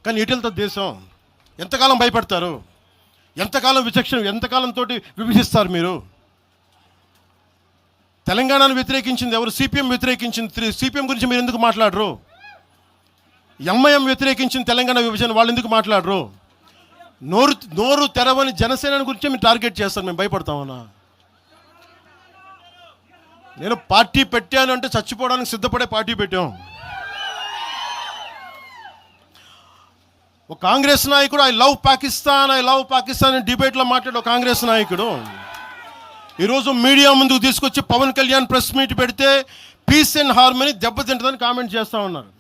కానీ ఎటు వెళ్తుంది దేశం? ఎంతకాలం భయపడతారు? ఎంతకాలం విచక్షణ, ఎంతకాలంతో విభజిస్తారు మీరు? తెలంగాణను వ్యతిరేకించింది ఎవరు? సిపిఎం వ్యతిరేకించింది. సిపిఎం గురించి మీరు ఎందుకు మాట్లాడరు? ఎంఐఎం వ్యతిరేకించింది తెలంగాణ విభజన, వాళ్ళు ఎందుకు మాట్లాడరు? నోరు తెరవని జనసేన గురించి మీరు టార్గెట్ చేస్తారు. మేము భయపడతామన్నా? నేను పార్టీ పెట్టాను అంటే చచ్చిపోవడానికి సిద్ధపడే పార్టీ పెట్టాం. ఒక కాంగ్రెస్ నాయకుడు ఐ లవ్ పాకిస్తాన్ డిబేట్లో మాట్లాడే ఒక కాంగ్రెస్ నాయకుడు ఈరోజు మీడియా ముందుకు తీసుకొచ్చి పవన్ కళ్యాణ్ ప్రెస్ మీట్ పెడితే పీస్ అండ్ హార్మనీ దెబ్బతింటుందని కామెంట్ చేస్తూ ఉన్నారు.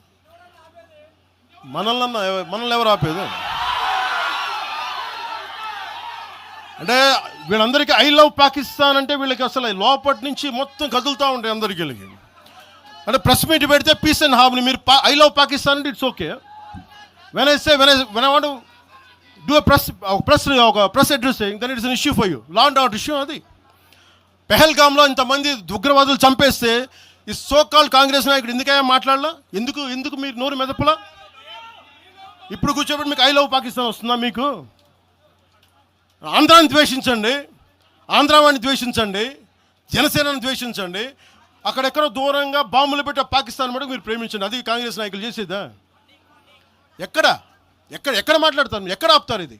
మనల్ని ఎవరు ఆపేది? అంటే వీళ్ళందరికీ ఐ లవ్ పాకిస్తాన్ అంటే వీళ్ళకి అసలు లోపటి నుంచి మొత్తం కదులుతూ ఉంటాయి అందరికీ. అంటే ప్రెస్ మీట్ పెడితే పీస్ అండ్ హార్మనీ, మీరు ఐ లవ్ పాకిస్తాన్ అంటే it's okay. when I want to do a press address saying then it is an issue for you, law and order issue. అది పెహల్గామ్లో ఇంతమంది ఉగ్రవాదులు చంపేస్తే ఈ సోకాల్ కాంగ్రెస్ నాయకుడు ఎందుకయ్యా మాట్లాడలా? ఎందుకు మీరు నోరు మెదపలా? ఇప్పుడు కూర్చోబెట్టి మీకు ఐ లవ్ పాకిస్తాన్ వస్తుందా? మీకు ఆంధ్రాని ద్వేషించండి, ఆంధ్రావాణి ద్వేషించండి, జనసేనని ద్వేషించండి, అక్కడెక్కడో దూరంగా బాంబులు పెట్టే పాకిస్తాన్ మటుకు మీరు ప్రేమించండి. అది కాంగ్రెస్ నాయకులు చేసేదా? ఎక్కడ మాట్లాడతారు? ఎక్కడ ఆపుతారు? ఇది